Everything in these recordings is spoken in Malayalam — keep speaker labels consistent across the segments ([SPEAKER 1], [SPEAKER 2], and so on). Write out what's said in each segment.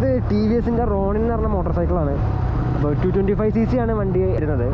[SPEAKER 1] ഇത് ടി വി എസിൻ്റെ റോണിൻ എന്ന് പറഞ്ഞ മോട്ടോർ സൈക്കിളാണ്. അപ്പോൾ 225cc ആണ് വണ്ടി വരുന്നത്.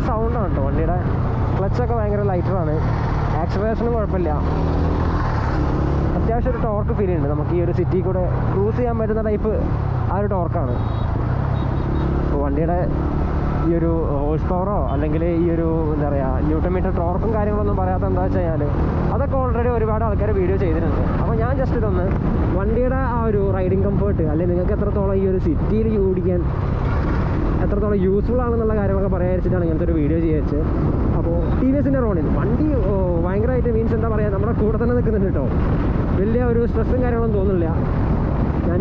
[SPEAKER 1] സൗണ്ടാണ് കേട്ടോ വണ്ടിയുടെ. ക്ലച്ചൊക്കെ ഭയങ്കര ലൈറ്ററാണ്. ആക്സിലറേഷനും കുഴപ്പമില്ല. അത്യാവശ്യം ഒരു ടോർക്ക് ഫീൽ ഉണ്ട്. നമുക്ക് ഈ ഒരു സിറ്റി കൂടെ ക്രൂസ് ചെയ്യാൻ പറ്റുന്ന ടൈപ്പ് ആ ഒരു ടോർക്കാണ്. അപ്പോൾ വണ്ടിയുടെ ഈ ഒരു ഹോഴ്സ് പവറോ അല്ലെങ്കിൽ ഈ ഒരു എന്താ പറയുക ന്യൂട്ടൺ മീറ്റർ ടോർക്കും കാര്യങ്ങളൊന്നും പറയാത്ത എന്താ വെച്ച് കഴിഞ്ഞാൽ അതൊക്കെ ഓൾറെഡി ഒരുപാട് ആൾക്കാർ വീഡിയോ ചെയ്തിട്ടുണ്ട്. അപ്പോൾ ഞാൻ ജസ്റ്റ് ഇതൊന്ന് വണ്ടിയുടെ ആ ഒരു റൈഡിങ് കംഫേർട്ട് അല്ലെങ്കിൽ നിങ്ങൾക്ക് എത്രത്തോളം ഈ ഒരു സിറ്റിയിൽ ഓടിക്കാൻ എത്രത്തോളം യൂസ്ഫുൾ ആണെന്നുള്ള കാര്യങ്ങളൊക്കെ പറയാതിരിച്ചിട്ടാണ് ഇങ്ങനത്തെ ഒരു വീഡിയോ ചെയ്യുന്നത്. അപ്പോൾ ടി വി എസിൻ്റെ റോണിൻ വണ്ടി ഭയങ്കരമായിട്ട് മീൻസ് എന്താ പറയുക നമ്മുടെ കൂടെ തന്നെ നിൽക്കുന്നുണ്ട് കേട്ടോ. വലിയ ഒരു സ്ട്രെസ്സും കാര്യങ്ങളൊന്നും തോന്നുന്നില്ല. ഞാൻ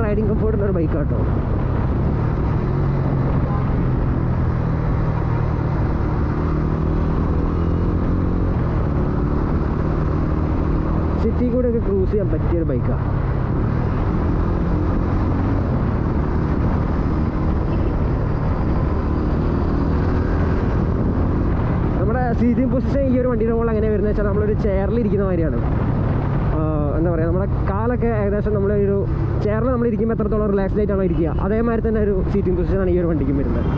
[SPEAKER 1] റൈഡിങ് കംഫോർട്ടുള്ളൊരു ബൈക്കാട്ടോ. സിറ്റി കൂടെയൊക്കെ ക്രൂസ് ചെയ്യാൻ പറ്റിയൊരു ബൈക്കാണ്. നമ്മുടെ സീറ്റിംഗ് പൊസിഷൻ ഈ ഒരു വണ്ടിയുടെ മുകളിൽ എങ്ങനെ വരുന്നത് വെച്ചാൽ നമ്മളൊരു ചെയറിലിരിക്കുന്ന മാതിരിയാണ്. എന്താ പറയുക നമ്മുടെ കാലൊക്കെ ഏകദേശം നമ്മളൊരു ചെയറിൽ നമ്മൾ ഇരിക്കുമ്പോൾ എത്രത്തോളം റിലാക്സ്ഡ് ആയിട്ടാണോ ഇരിക്കുക അതേമാതിരി തന്നെ ഒരു സീറ്റിംഗ് പൊസിഷനാണ് ഈ ഒരു വണ്ടിക്കും വരുന്നത്.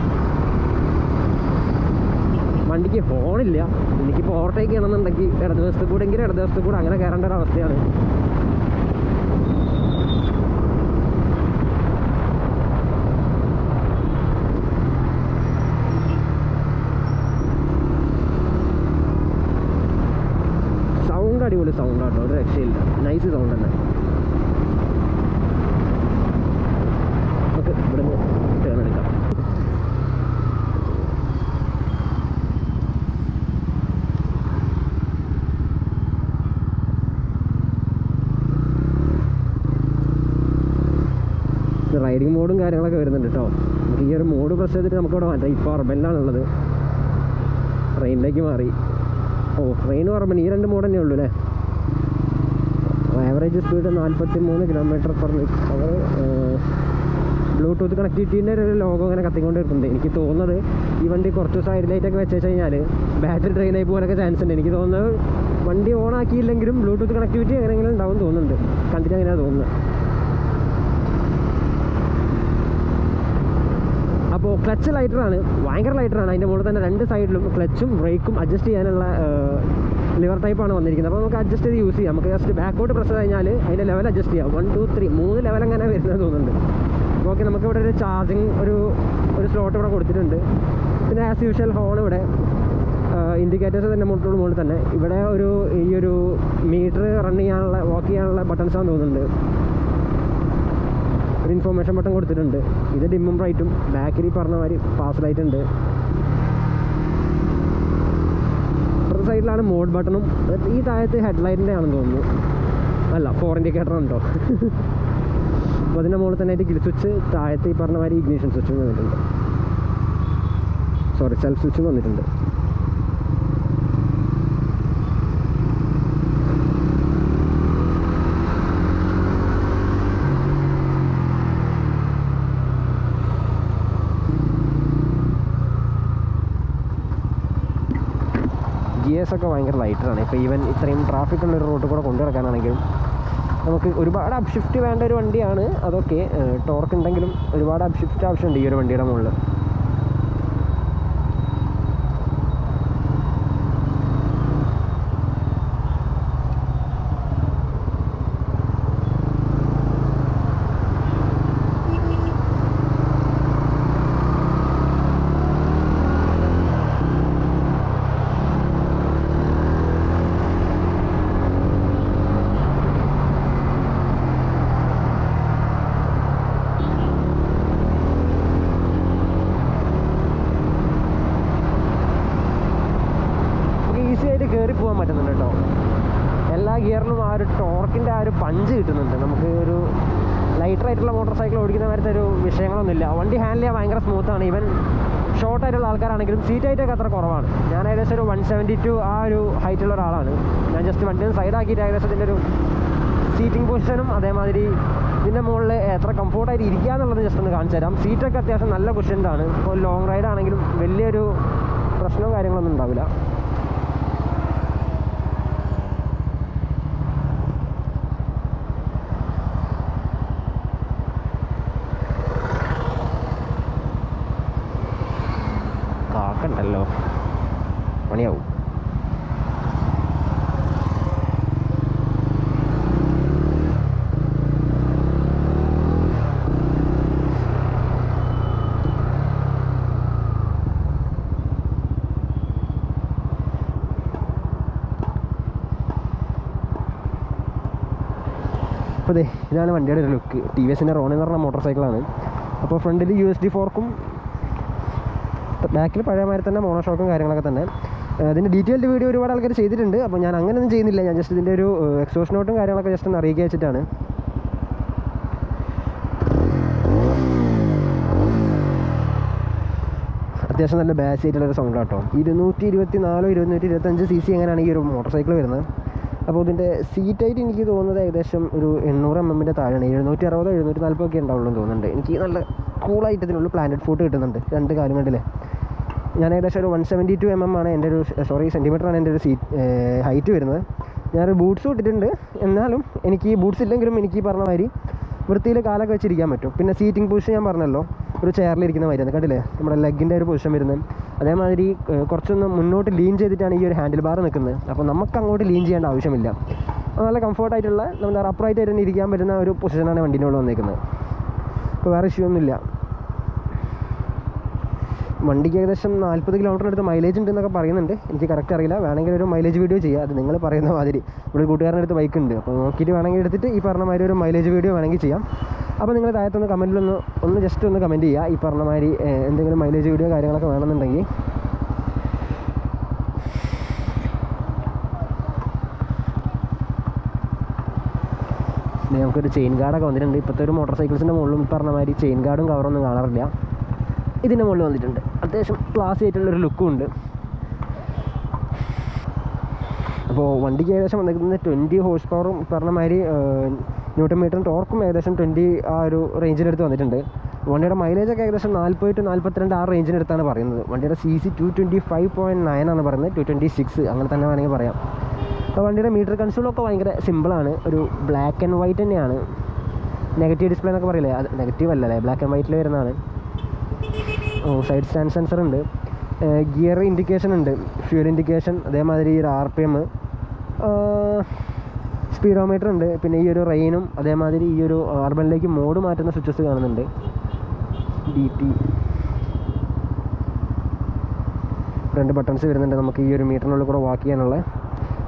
[SPEAKER 1] വണ്ടിക്ക് ഹോണില്ല. എനിക്കിപ്പോൾ ഓവർടേക്ക് ചെയ്യണമെന്നുണ്ടെങ്കിൽ ഇടതുവശത്ത് കൂടെ എങ്കിലും ഇടതുവശത്ത് കൂടെ അങ്ങനെ കയറേണ്ട ഒരു അവസ്ഥയാണ്. സൗണ്ട് അടിപൊളി സൗണ്ടാട്ടോ, ഒരു രക്ഷയില്ല. നൈസ് സൗണ്ട് തന്നെ. നമുക്ക് ഇവിടെ നിന്ന് ടേൺ എടുക്കാം. റൈഡിങ് മോഡും കാര്യങ്ങളൊക്കെ വരുന്നുണ്ട് കേട്ടോ. നമുക്ക് ഈ ഒരു മോഡ് പ്രസ് ചെയ്തിട്ട് നമുക്കിവിടെ മാറ്റാം. ഇപ്പോൾ അർബനിലാണുള്ളത്. ട്രെയിനിലേക്ക് മാറി. ട്രെയിൻ അർബൻ ഈ രണ്ട് മോഡ് തന്നെ ഉള്ളൂ അല്ലേ. Average speed 43 km/h. ബ്ലൂടൂത്ത് കണക്ടിവിറ്റീൻ്റെ ഒരു ലോഗോ അങ്ങനെ കത്തിക്കൊണ്ടിരിക്കുന്നുണ്ട്. എനിക്ക് തോന്നുന്നത് ഈ വണ്ടി കുറച്ച് സൈഡ് ലൈറ്റൊക്കെ വെച്ച് കഴിഞ്ഞാൽ ബാറ്ററി ഡ്രെയിനായി പോകാനൊക്കെ ചാൻസ് ഉണ്ട്. എനിക്ക് തോന്നുന്നത് വണ്ടി ഓൺ ആക്കിയില്ലെങ്കിലും ബ്ലൂടൂത്ത് കണക്ടിവിറ്റി എങ്ങനെയെങ്കിലും ഉണ്ടാവും തോന്നുന്നുണ്ട്. കണ്ടിട്ട് അങ്ങനെയാണ് തോന്നുന്നത്. അപ്പോൾ ക്ലച്ച് ലൈറ്ററാണ്, ഭയങ്കര ലൈറ്ററാണ്. അതിൻ്റെ മുകളിൽ തന്നെ രണ്ട് സൈഡിലും ക്ലച്ചും ബ്രേക്കും അഡ്ജസ്റ്റ് ചെയ്യാനുള്ള ലിവർ ടൈപ്പാണ് വന്നിരിക്കുന്നത്. അപ്പോൾ നമുക്ക് അഡ്ജസ്റ്റ് ചെയ്ത് യൂസ് ചെയ്യാം. നമുക്ക് ജസ്റ്റ് ബാക്കോട്ട് പ്രസ് കഴിഞ്ഞാൽ അതിൻ്റെ ലെവൽ അഡ്ജസ്റ്റ് ചെയ്യാം. 1 2 3 3 ലെവൽ അങ്ങനെ വരുന്നത് തോന്നുന്നുണ്ട്. ഓക്കെ, നമുക്കിവിടെ ഒരു ചാർജിങ് ഒരു സ്ലോട്ട് ഇവിടെ കൊടുത്തിട്ടുണ്ട്. പിന്നെ ആസ് യൂഷ്വൽ ഹോൺ ഇവിടെ ഇൻഡിക്കേറ്റേഴ്സ് തന്നെ മുകളിൽ തന്നെ. ഇവിടെ ഈ ഒരു മീറ്റർ റൺ ചെയ്യാനുള്ള വാക്ക് ചെയ്യാനുള്ള ബട്ടൺസ് ആണെന്ന് തോന്നുന്നുണ്ട്. ഒരു ഇൻഫോർമേഷൻ ബട്ടൺ കൊടുത്തിട്ടുണ്ട്. ഇത് ഡിമ്മും ബ്രൈറ്റും. ബാക്കിൽ പറഞ്ഞ മാതിരി പാസ് ലൈറ്റ് ഉണ്ട്. അപ്പുറത്തെ സൈഡിലാണ് മോഡ് ബട്ടണും. ഈ താഴത്ത് ഹെഡ്ലൈറ്റിൻ്റെ ആണെന്ന് തോന്നുന്നു. അല്ല, 4 ഇൻഡിക്കേറ്റർ ഉണ്ടോ. അപ്പോൾ അതിൻ്റെ മുകളിൽ തന്നെ ആയിട്ട് കിൽ സ്വിച്ച്, താഴത്ത് ഈ പറഞ്ഞ മാതിരി ഇഗ്നിഷൻ സ്വിച്ചും വന്നിട്ടുണ്ട്. സോറി, സെൽഫ് സ്വിച്ചും വന്നിട്ടുണ്ട്. ഗിയേഴ്സൊക്കെ ഭയങ്കര ലൈറ്ററാണ്. ഇപ്പോൾ ഈവൻ ഇത്രയും ട്രാഫിക് ഉള്ളൊരു റോഡ് കൂടെ കൊണ്ടു നടക്കാനാണെങ്കിലും നമുക്ക് ഒരുപാട് അപ്ഷിഫ്റ്റ് വേണ്ട ഒരു വണ്ടിയാണ്. അതൊക്കെ ടോർക്ക് ഉണ്ടെങ്കിലും ഒരുപാട് അപ്ഷിഫ്റ്റ് ആവശ്യമുണ്ട് ഈ ഒരു വണ്ടിയുടെ മുകളിൽ. പഞ്ച് കിട്ടുന്നുണ്ട്. നമുക്ക് ഒരു ലൈറ്ററായിട്ടുള്ള മോട്ടോർ സൈക്കിൾ ഓടിക്കുന്ന മാരത്തെ ഒരു വിഷയങ്ങളൊന്നുമില്ല. വണ്ടി ഹാൻഡിൽ ചെയ്യാൻ ഭയങ്കര സ്മൂത്താണ്. ഈവൻ ഷോർട്ടായിട്ടുള്ള ആൾക്കാരാണെങ്കിലും സീറ്റ് ഹൈറ്റൊക്കെ അത്ര കുറവാണ്. ഞാൻ ഏകദേശം ഒരു 172 ആ ഒരു ഹൈറ്റുള്ള ഒരാളാണ്. ഞാൻ ജസ്റ്റ് വണ്ടി സൈഡാക്കിയിട്ട് ഏകദേശം ഇതിൻ്റെ ഒരു സീറ്റിംഗ് പൊസിഷനും അതേമാതിരി ഇതിൻ്റെ മുകളിൽ എത്ര കംഫോർട്ടായിട്ട് ഇരിക്കുക എന്നുള്ളത് ജസ്റ്റ് ഒന്ന് കാണിച്ചു തരാം. സീറ്റൊക്കെ അത്യാവശ്യം നല്ല കുഷ്യൻ്റാണ്. ഇപ്പോൾ ലോങ് റൈഡ് ആണെങ്കിലും വലിയൊരു പ്രശ്നവും കാര്യങ്ങളൊന്നും ഉണ്ടാവില്ല. കാക്കണ്ടല്ലോ, പണിയാവും. അപ്പോൾ ഇതാണ് വണ്ടിയുടെ ഒരു ലുക്ക്. ടി വി എസിൻ്റെ റോൺ എന്ന് പറഞ്ഞ മോട്ടോർ സൈക്കിളാണ്. അപ്പോൾ ഫ്രണ്ടിൽ USD ഫോർക്കും ബാക്കിൽ പഴയമാതിരി തന്നെ മോണോഷോക്കും കാര്യങ്ങളൊക്കെ തന്നെ. അതിൻ്റെ ഡീറ്റെയിൽഡ് വീഡിയോ ഒരുപാട് ആൾക്കാർ ചെയ്തിട്ടുണ്ട്. അപ്പോൾ ഞാൻ അങ്ങനെയൊന്നും ചെയ്യുന്നില്ല. ഞാൻ ജസ്റ്റ് ഇതിൻ്റെ ഒരു എക്സോസ്റ്റ് നോട്ടും കാര്യങ്ങളൊക്കെ ജസ്റ്റ് ഒന്ന് അറിയിക്കുക വെച്ചിട്ടാണ്. അത്യാവശ്യം നല്ല ബാസ് ആയിട്ടുള്ളൊരു സൗണ്ട് കേട്ടോ. 224-225 cc എങ്ങനെയാണ് ഈ ഒരു മോട്ടോർ സൈക്കിൾ വരുന്നത്. അപ്പോൾ ഇതിൻ്റെ സീറ്റ് ഹൈറ്റ് എനിക്ക് തോന്നുന്നത് ഏകദേശം ഒരു 800 mm താഴെയാണ്. 760-740 ഒക്കെ ഉണ്ടാവുള്ളൂ എന്ന് തോന്നുന്നുണ്ട്. എനിക്ക് നല്ല കൂളായിട്ട് ഇതിനുള്ളിൽ പ്ലാനറ്റ് ഫുഡ് കിട്ടുന്നുണ്ട്. രണ്ട് കാലും കണ്ടില്ലേ. ഞാൻ ഏകദേശം ഒരു 172 mm ആണ് എൻ്റെ ഒരു സെൻറ്റിമീറ്ററാണ് എൻ്റെ ഒരു സീറ്റ് ഹൈറ്റ് വരുന്നത്. ഞാനൊരു ബൂട്ട്സ് ഇട്ടിട്ടുണ്ട്. എന്നാലും എനിക്ക് ബൂട്ട്സ് ഇല്ലെങ്കിലും എനിക്ക് പറഞ്ഞ മാതിരി വൃത്തിയിൽ കാലൊക്കെ വെച്ചിരിക്കാൻ പറ്റും. പിന്നെ സീറ്റിംഗ് പൊസിഷൻ ഞാൻ പറഞ്ഞല്ലോ, ഒരു ചെയറിലിരിക്കുന്ന മാതിരിയാണ്. കണ്ടില്ലേ നമ്മുടെ ലെഗിൻ്റെ ഒരു പൊസിഷൻ വരുന്നത്. അതേമാതിരി കുറച്ചൊന്ന് മുന്നോട്ട് ലീൻ ചെയ്തിട്ടാണ് ഈ ഒരു ഹാൻഡിൽ ബാർ നിൽക്കുന്നത്. അപ്പോൾ നമുക്ക് അങ്ങോട്ട് ലീൻ ചെയ്യേണ്ട ആവശ്യമില്ല. നല്ല കംഫർട്ടായിട്ടുള്ള നമ്മുടെ അപ്രൈറ്റ് ആയിട്ട് തന്നെ ഇരിക്കാൻ പറ്റുന്ന ഒരു പൊസിഷനാണ് വണ്ടീൻ്റെ ഉള്ളിൽ വന്നിരിക്കുന്നത്. ഇപ്പോൾ വേറെ ഇഷ്യൂ ഒന്നുമില്ല. വണ്ടിക്ക് ഏകദേശം 40 കിലോമീറ്ററിനടുത്ത് മൈലേജ് ഉണ്ടെന്നൊക്കെ പറയുന്നുണ്ട്. എനിക്ക് കറക്റ്റ് അറിയില്ല. വേണമെങ്കിൽ ഒരു മൈലേജ് വീഡിയോ ചെയ്യാം. അത് നിങ്ങൾ പറയുന്ന മാതിരി ഇവിടെ കൂട്ടുകാരൻ്റെ അടുത്ത് ബൈക്ക് ഉണ്ട്. അപ്പോൾ നോക്കിയിട്ട് വേണമെങ്കിൽ എടുത്തിട്ട് ഈ പറഞ്ഞ മാതിരി ഒരു മൈലേജ് വീഡിയോ വേണമെങ്കിൽ ചെയ്യാം. അപ്പോൾ നിങ്ങൾ താഴത്തൊന്ന് കമൻറ്റിലൊന്ന് ജസ്റ്റ് ഒന്ന് കമൻറ്റ് ചെയ്യുക. ഈ പറഞ്ഞ മാതിരി എന്തെങ്കിലും മൈലേജ് വീഡിയോ കാര്യങ്ങളൊക്കെ വേണമെന്നുണ്ടെങ്കിൽ. നമുക്കൊരു ചെയിൻ ഗാർഡൊക്കെ വന്നിട്ടുണ്ട്. ഇപ്പോഴത്തെ ഒരു മോട്ടോർ സൈക്കിൾസിൻ്റെ മുകളിലും പറഞ്ഞ മാതിരി ചെയിൻ ഗാർഡും കവറൊന്നും കാണാറില്ല. ഇതിൻ്റെ മുകളിൽ വന്നിട്ടുണ്ട്. അത്യാവശ്യം ക്ലാസ് ആയിട്ടുള്ളൊരു ലുക്കും ഉണ്ട്. അപ്പോൾ വണ്ടിക്ക് ഏകദേശം വന്നിരിക്കുന്നത് 20 ഹോഴ്സ് പവറും പറഞ്ഞ മാതിരി ന്യൂട്ടൺ മീറ്ററും ടോർക്കും ഏകദേശം 20 ആ ഒരു റേഞ്ചിനടുത്ത് വന്നിട്ടുണ്ട്. വണ്ടിയുടെ മൈലേജൊക്കെ ഏകദേശം 40-42 ആ റേഞ്ചിനടുത്താണ് പറയുന്നത്. വണ്ടിയുടെ CC 225.9 ആണ് പറയുന്നത്. 226 അങ്ങനെ തന്നെ വേണമെങ്കിൽ പറയാം. അപ്പോൾ വണ്ടിയുടെ മീറ്റർ കൺസോളൊക്കെ ഭയങ്കര സിമ്പിളാണ്. ഒരു ബ്ലാക്ക് ആൻഡ് വൈറ്റ് തന്നെയാണ്. നെഗറ്റീവ് ഡിസ്പ്ലേ എന്നൊക്കെ പറയില്ലേ, അത് നെഗറ്റീവ് അല്ലല്ലേ, ബ്ലാക്ക് ആൻഡ് വൈറ്റിൽ വരുന്നതാണ്. സൈഡ് സ്റ്റാൻഡ് സെൻസർ ഉണ്ട്, ഗിയർ ഇൻഡിക്കേഷൻ ഉണ്ട്, ഫ്യൂൽ ഇൻഡിക്കേഷൻ, അതേമാതിരി ഒരു RPM, സ്പീഡോമീറ്റർ ഉണ്ട്. പിന്നെ ഈ ഒരു റെയിനും അതേമാതിരി ഈ ഒരു അർബനിലേക്ക് മോഡ് മാറ്റുന്ന സ്വിച്ചസ് കാണുന്നുണ്ട്. DP 2 ബട്ടൺസ് വരുന്നുണ്ട് നമുക്ക് ഈ ഒരു മീറ്ററിനുള്ളിൽ കൂടെ വാക്ക് ചെയ്യാനുള്ള.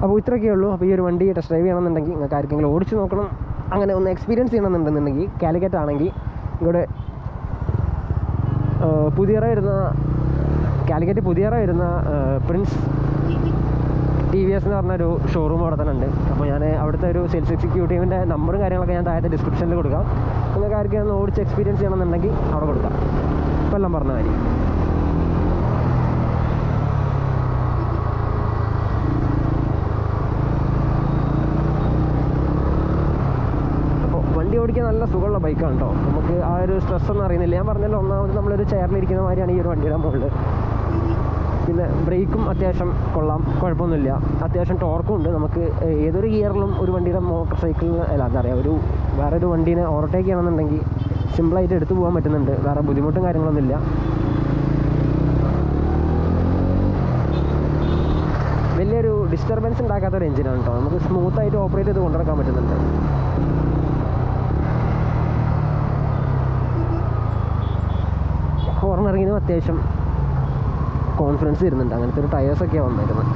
[SPEAKER 1] അപ്പോൾ ഇത്രയൊക്കെ ഉള്ളൂ. അപ്പോൾ ഈ ഒരു വണ്ടി ടെസ്റ്റ് ഡ്രൈവ് ചെയ്യണമെന്നുണ്ടെങ്കിൽ നിങ്ങൾക്ക് ആർക്കെങ്കിലും ഓടിച്ച് നോക്കണം, അങ്ങനെ ഒന്ന് എക്സ്പീരിയൻസ് ചെയ്യണമെന്നുണ്ടെന്നുണ്ടെങ്കിൽ കാലിക്കറ്റ് ആണെങ്കിൽ ഇവിടെ കാലിക്കറ്റ് പുതിയറ വരുന്ന പ്രിൻസ് TVS എന്ന് പറഞ്ഞൊരു ഷോറൂം അവിടെ തന്നെ ഉണ്ട്. അപ്പോൾ ഞാൻ അവിടുത്തെ ഒരു സെയിൽസ് എക്സിക്യൂട്ടീവിൻ്റെ നമ്പറും കാര്യങ്ങളൊക്കെ ഞാൻ താഴത്തെ ഡിസ്ക്രിപ്ഷനിൽ കൊടുക്കാം. നിങ്ങൾക്ക് ആർക്കും ഒന്ന് ഓടിച്ച് എക്സ്പീരിയൻസ് ചെയ്യണമെന്നുണ്ടെങ്കിൽ അവിടെ കൊടുക്കാം. അപ്പോൾ എല്ലാം പറഞ്ഞ മാതിരി. വണ്ടി ഓടിക്കാൻ നല്ല സുഖമുള്ള ബൈക്കാണ് കേട്ടോ. നമുക്ക് ആ ഒരു സ്ട്രെസ്സൊന്നും അറിയുന്നില്ല. ഞാൻ പറഞ്ഞല്ലോ, ഒന്നാമത് നമ്മളൊരു ചെയറിലിരിക്കുന്ന മാതിരിയാണ് ഈ ഒരു വണ്ടിയുടെ മുകളിൽ. പിന്നെ ബ്രേക്കും അത്യാവശ്യം കൊള്ളാം, കുഴപ്പമൊന്നുമില്ല. അത്യാവശ്യം ടോർക്കും ഉണ്ട്. നമുക്ക് ഏതൊരു ഗിയറിലും ഒരു വണ്ടിയുടെ മോട്ടോർ സൈക്കിളിന് അല്ല എന്താ പറയുക, വേറെ ഒരു വണ്ടീനെ ഓവർടേക്ക് ചെയ്യണമെന്നുണ്ടെങ്കിൽ സിമ്പിളായിട്ട് എടുത്തു പോകാൻ പറ്റുന്നുണ്ട്. വേറെ ബുദ്ധിമുട്ടും കാര്യങ്ങളൊന്നുമില്ല. വലിയൊരു ഡിസ്റ്റർബൻസ് ഉണ്ടാക്കാത്തൊരു എഞ്ചിനാണ് കേട്ടോ. നമുക്ക് സ്മൂത്തായിട്ട് ഓപ്പറേറ്റ് ചെയ്ത് കൊണ്ടുനടക്കാൻ പറ്റുന്നുണ്ട്. ഹോർൺ ഇറങ്ങിയതും അത്യാവശ്യം കോൺഫിഡൻസ് വരുന്നുണ്ട്. അങ്ങനത്തെ ഒരു ടയേഴ്സൊക്കെയാണ് വന്നേക്കുന്നത്.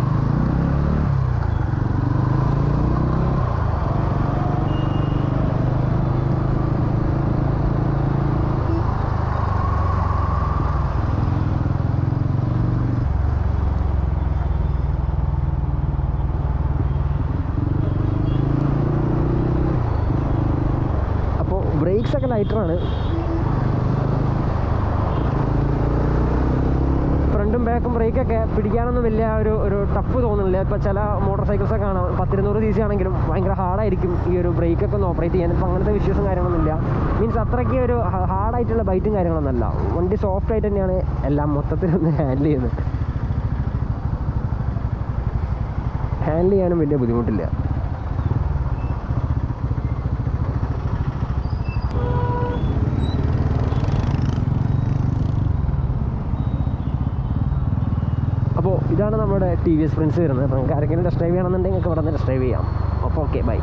[SPEAKER 1] ബ്രേക്സൊക്കെ ലൈറ്ററാണ്. ഫ്രണ്ടും ബാക്കും ബ്രേക്കൊക്കെ പിടിക്കാനൊന്നും വലിയ ഒരു ടഫ് തോന്നുന്നില്ല. ഇപ്പോൾ ചില മോട്ടോർ സൈക്കിൾസൊക്കെ കാണാം 10-200 cc ആണെങ്കിലും ഭയങ്കര ഹാർഡായിരിക്കും ഈ ഒരു ബ്രേക്കൊക്കെ ഒന്ന് ഓപ്പറേറ്റ് ചെയ്യാൻ. ഇപ്പോൾ അങ്ങനത്തെ വിഷ്വസും കാര്യങ്ങളൊന്നുമില്ല. മീൻസ് അത്രയ്ക്ക് ഒരു ഹാർഡായിട്ടുള്ള ബൈറ്റും കാര്യങ്ങളൊന്നുമല്ല. വണ്ടി സോഫ്റ്റ് ആയിട്ട് തന്നെയാണ് എല്ലാം മൊത്തത്തിലൊന്ന് ഹാൻഡിൽ ചെയ്യുന്നത്. ഹാൻഡിൽ ചെയ്യാനും വലിയ ബുദ്ധിമുട്ടില്ല. അപ്പോൾ ഇതാണ് നമ്മുടെ ടി വി എസ് പ്രിൻസ് വരുന്നത്. അപ്പോൾ നിങ്ങൾക്ക് ആരെങ്കിലും ടെസ്റ്റ് ഡ്രൈവ് ചെയ്യണമെന്നുണ്ടെങ്കിൽ നിങ്ങൾക്ക് ഇവിടെ നിന്ന് ടെസ്റ്റ് ഡ്രൈവ് ചെയ്യാം. അപ്പോൾ ഓക്കെ, ബൈ.